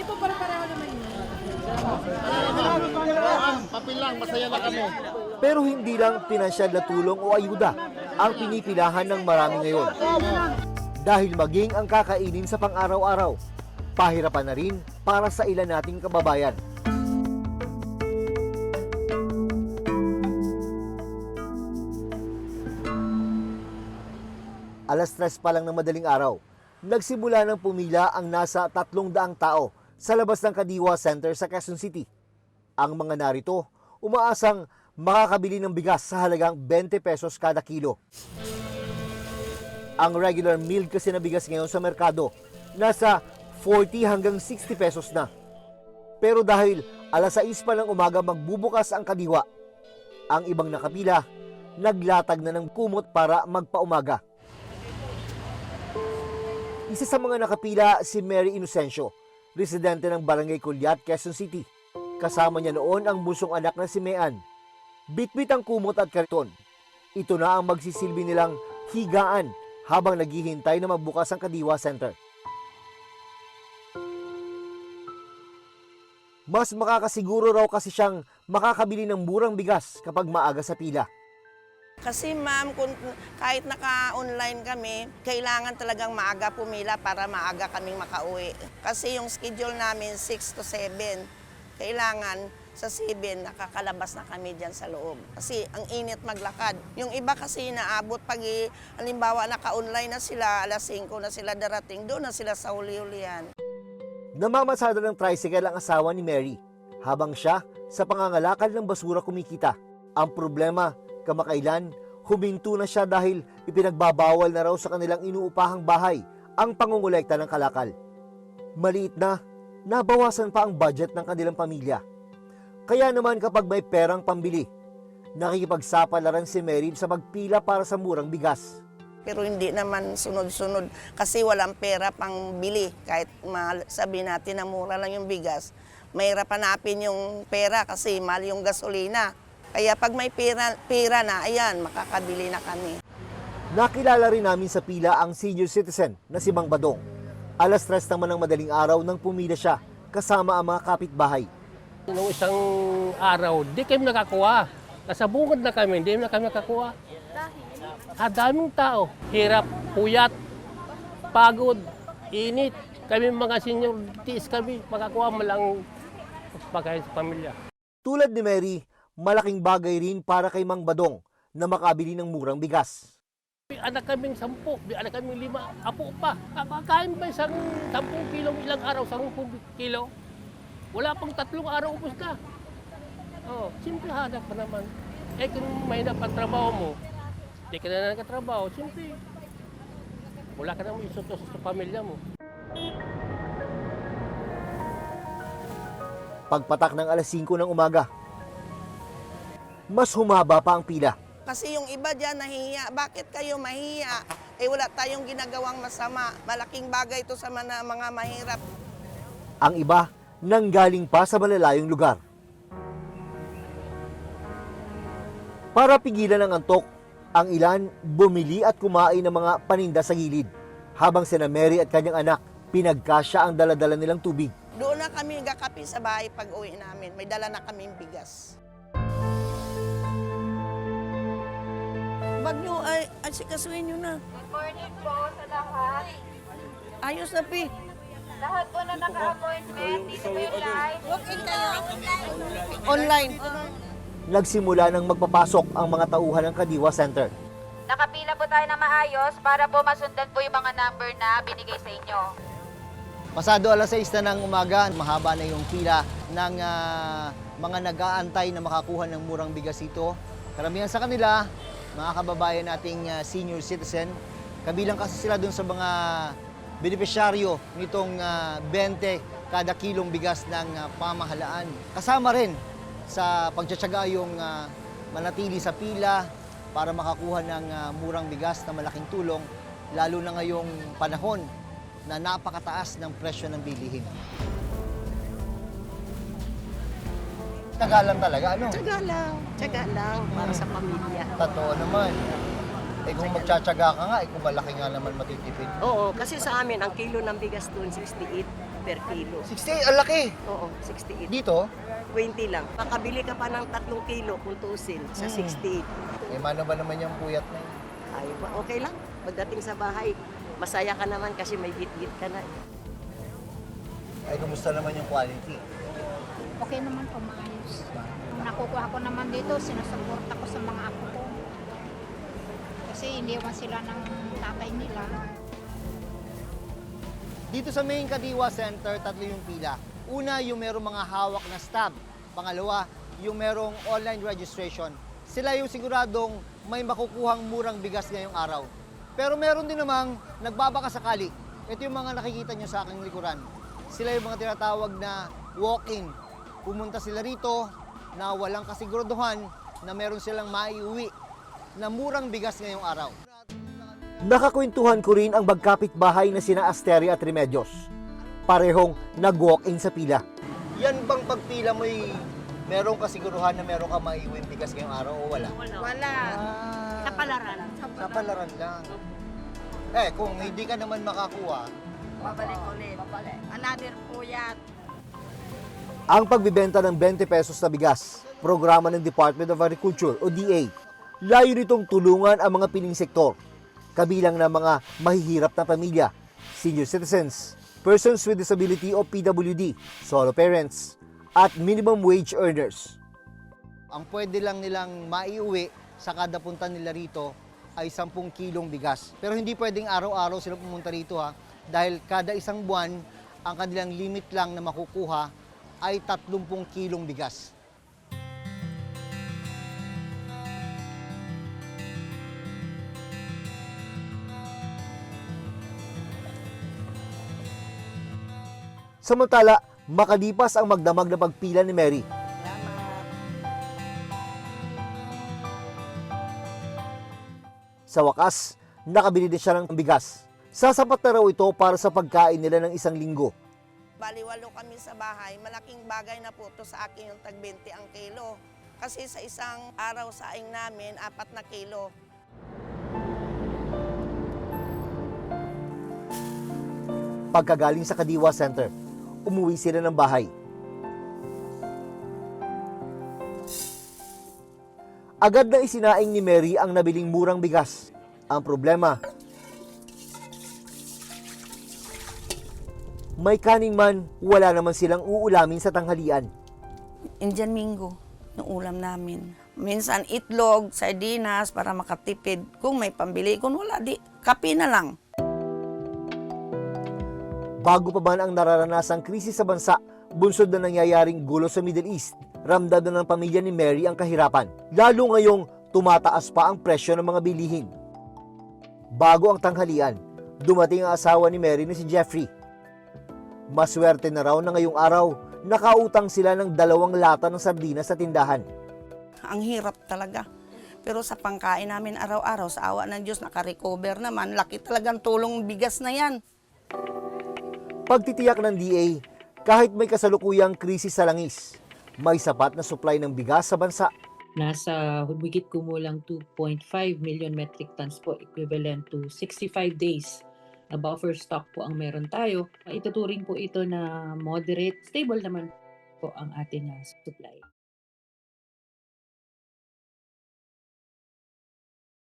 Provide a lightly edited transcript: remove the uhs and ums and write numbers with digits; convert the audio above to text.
po para-pareho naman yun. Papel lang, masaya na kami. Pero hindi lang pinansyal na tulong o ayuda ang pinipilahan ng marami ngayon. Dahil maging ang kakainin sa pang-araw-araw, pahirapan na rin para sa ilan nating kababayan. Alas 3 pa lang ng madaling araw, nagsimula ng pumila ang nasa 300 tao sa labas ng Kadiwa Center sa Quezon City. Ang mga narito, umaasang makakabili ng bigas sa halagang 20 pesos kada kilo. Ang regular meal kasi na bigas ngayon sa merkado, nasa 40 hanggang 60 pesos na. Pero dahil alas 6 pa ng umaga magbubukas ang Kadiwa, ang ibang nakapila, naglatag na ng kumot para magpaumaga. Isa sa mga nakapila si Mary Inocencio, residente ng Barangay Culiat, Quezon City. Kasama niya noon ang busong anak na si Mean. Bitbit ang kumot at karton. Ito na ang magsisilbi nilang higaan habang naghihintay na magbukas ang Kadiwa Center. Mas makakasiguro raw kasi siyang makakabili ng murang bigas kapag maaga sa pila. Kasi ma'am, kahit naka-online kami, kailangan talagang maaga pumila para maaga kaming makauwi. Kasi yung schedule namin 6 to 7, kailangan sa 7 nakakalabas na kami dyan sa loob. Kasi ang init maglakad. Yung iba kasi naabot pag halimbawa naka-online na sila, alas 5 na sila darating, doon na sila sa huli-hulihan. Namamasada ng tricycle ang asawa ni Mary, habang siya sa pangangalakal ng basura kumikita. Ang problema, kamakailan, huminto na siya dahil ipinagbabawal na raw sa kanilang inuupahang bahay ang pangungulekta ng kalakal. Maliit na, nabawasan pa ang budget ng kanilang pamilya. Kaya naman kapag may perang pambili, nakikipagsapalaran si Mary sa magpila para sa murang bigas. Pero hindi naman sunod-sunod kasi walang pera pang bili. Kahit sabihin natin na mura lang yung bigas, mahirap hanapin yung pera kasi mahal yung gasolina. Kaya pag may pera na, ayan, makakabili na kami. Nakilala rin namin sa pila ang senior citizen na si Mang Badong. Alas 3 naman ng madaling araw nang pumila siya kasama ang mga kapitbahay. Noong isang araw, di kami nakakuha. Nasa bungod na kami, hindi na kami nakakuha. Daming tao. Hirap, puyat, pagod, init. Kami mga senior, tiis kami. Makakuha mo lang pagkain sa pamilya. Tulad ni Mary, malaking bagay rin para kay Mang Badong na makabili ng murang bigas. May anak kaming 10, may anak kaming 5, apo pa. Kakain ba isang 10 kilo ilang araw, 10 kilo? Wala pang 3 araw, upos na. Oh, simple hanap pa naman. Kung may napagtrabaho mo, di ka na nagkatrabaho, simple. Wala ka naman isutos sa pamilya mo. Pagpatak ng alas 5 ng umaga, mas humaba pa ang pila. Kasi yung iba dyan nahihiya. Bakit kayo mahihiya? Wala tayong ginagawang masama. Malaking bagay ito sa mga mahirap. Ang iba, nanggaling pa sa malalayong lugar. Para pigilan ang antok, ang ilan bumili at kumain ng mga paninda sa gilid. Habang sina Mary at kanyang anak, pinagkasya ang daladala nilang tubig. Doon na kami nagkakape sa bahay pag uwi namin. May dala na kaming bigas. Wag nyo, asikasuhin nyo na. Good morning po sa lahat. Ayos na, Pi. Lahat po na naka-appointment. Dito po yung live. Walk-in kayo. Online. Nagsimula ng magpapasok ang mga tauhan ng Kadiwa Center. Nakapila po tayo na maayos para po masundan po yung mga number na binigay sa inyo. Pasado alas 6 na ng umaga, mahaba na yung pila ng mga nag-aantay na makakuha ng murang bigas ito. Karamihan sa kanila, mga kababayan nating senior citizen, kabilang kasi sila dun sa mga benepisyaryo nitong 20 kada kilong bigas ng pamahalaan. Kasama rin sa pagtsatsaga yung manatili sa pila para makakuha ng murang bigas na malaking tulong, lalo na ngayong panahon na napakataas ng presyo ng bilihin. Taga lang talaga, ano? Tsaga lang para sa pamilya. Totoo naman. Eh kung magtsatsaga ka nga, kung malaki nga naman matitipid. Oo, kasi sa amin, ang kilo ng bigas doon, 68 per kilo. 60, ang laki! Oo, 68. Dito, 20 lang. Makabili ka pa ng 3 kilo kung tuusin sa 68. eh mano ba naman yung puyat na yun? Ay, okay lang. Pagdating sa bahay, masaya ka naman kasi may git-git ka na. Ay, kumusta naman yung quality? Okay naman po, maayos. Ang nakukuha ko naman dito, sinusuporta ko sa mga apo ko. Kasi iniwan sila ng tatay nila. Dito sa main Kadiwa Center, tatlo yung pila. Una, yung merong mga hawak na stamp. Pangalawa, yung merong online registration. Sila yung siguradong may makukuhang murang bigas ngayong araw. Pero meron din namang nagbabaka sakali. Ito yung mga nakikita nyo sa aking likuran. Sila yung mga tinatawag na walk-in. Pumunta sila rito na walang kasiguraduhan na meron silang maiuwi na murang bigas ngayong araw. Nakakwentuhan ko rin ang magkapit-bahay na sina Asteria at Remedios. Parehong nag-walk-in sa pila. Yan bang pagpila mo'y merong kasiguruhan na meron ka maiuwi bigas ngayong araw o wala? Wala. Sa palaran. Sa palaran lang. Eh, kung hindi ka naman makakuha, Babalik ulit. Another po yan. Ang pagbibenta ng 20 pesos na bigas, programa ng Department of Agriculture o DA. Layo nitong tulungan ang mga piling sektor, kabilang na mga mahihirap na pamilya, senior citizens, persons with disability o PWD, solo parents, at minimum wage earners. ang pwede lang nilang maiuwi sa kada punta nila rito ay 10 kilong bigas. Pero hindi pwedeng araw-araw sila pumunta rito ha, dahil kada isang buwan, ang kanilang limit lang na makukuha ay 30 kilong bigas. Samantala, makalipas ang magdamag na pagpila ni Mary. Sa wakas, nakabili din siya ng bigas. Sasapat na raw ito para sa pagkain nila ng isang linggo. Baliwalo kami sa bahay, malaking bagay na po to sa akin yung tag 20 ang kilo. Kasi sa isang araw sa aing namin, 4 na kilo. Pagkagaling sa Kadiwa Center, umuwi sila ng bahay. Agad na isinaing ni Mary ang nabiling murang bigas. Ang problema, may kanin man, wala naman silang uulamin sa tanghalian. Indian Mingo, yung ulam namin. Minsan itlog, sardinas para makatipid. Kung may pambili, kung wala, di, kape na lang. Bago pa man ang nararanasang krisis sa bansa, bunsod na nangyayaring gulo sa Middle East, ramdam na ng pamilya ni Mary ang kahirapan. Lalo ngayong tumataas pa ang presyo ng mga bilihin. Bago ang tanghalian, dumating ang asawa ni Mary na si Jeffrey. Maswerte na raw na ngayong araw, nakautang sila ng 2 lata ng sardinas sa tindahan. Ang hirap talaga. Pero sa pangkain namin araw-araw, sa awa ng Diyos, nakarecover naman. Laki talagang tulong bigas na yan. Pagtitiyak ng DA, kahit may kasalukuyang krisis sa langis, may sapat na supply ng bigas sa bansa. Nasa humigit kumulang 2.5 million metric tons po, equivalent to 65 days na buffer stock po ang meron tayo. Ituturing po ito na moderate, stable naman po ang ating supply.